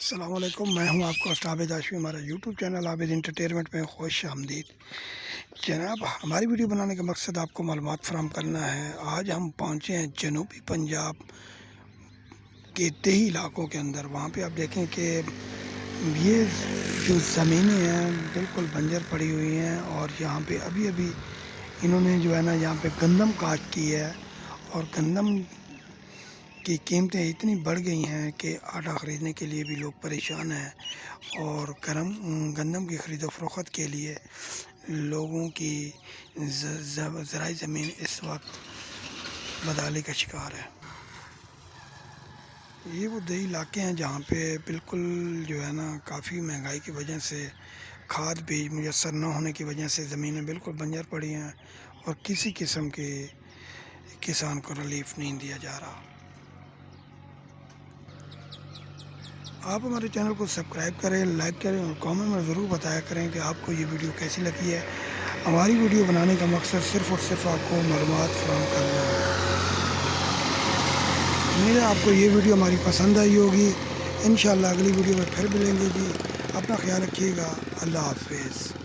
अस्सलाम वालेकुम। मैं हूं आपका होस्ट आबिद हाशमी। हमारा यूट्यूब चैनल आबिद इंटरटेनमेंट में खुश आमदीद। जनाब, हमारी वीडियो बनाने का मकसद आपको मालूमात फ़राहम करना है। आज हम पहुंचे हैं जनूबी पंजाब के देही इलाकों के अंदर। वहां पे आप देखें कि ये जो ज़मीनें हैं बिल्कुल बंजर पड़ी हुई हैं, और यहाँ पे अभी अभी इन्होंने जो है ना यहाँ पे गंदम काश्त की है, और गंदम की कीमतें इतनी बढ़ गई हैं कि आटा ख़रीदने के लिए भी लोग परेशान हैं, और गंदम की ख़रीदो फरोख्त के लिए लोगों की ज़राई ज़मीन इस वक्त बदहाली का शिकार है। ये वो दही इलाके हैं जहाँ पे बिल्कुल जो है ना काफ़ी महंगाई की वजह से खाद बीज मुयसर न होने की वजह से ज़मीनें बिल्कुल बंजर पड़ी हैं, और किसी किस्म के किसान को रिलीफ नहीं दिया जा रहा। आप हमारे चैनल को सब्सक्राइब करें, लाइक करें, और कमेंट में ज़रूर बताया करें कि आपको ये वीडियो कैसी लगी है। हमारी वीडियो बनाने का मकसद सिर्फ़ और सिर्फ आपको मालूमात फ़राहम करना है। उम्मीद है आपको ये वीडियो हमारी पसंद आई होगी। इंशाअल्लाह अगली वीडियो में फिर मिलेंगे जी। अपना ख्याल रखिएगा। अल्लाह हाफ़िज़।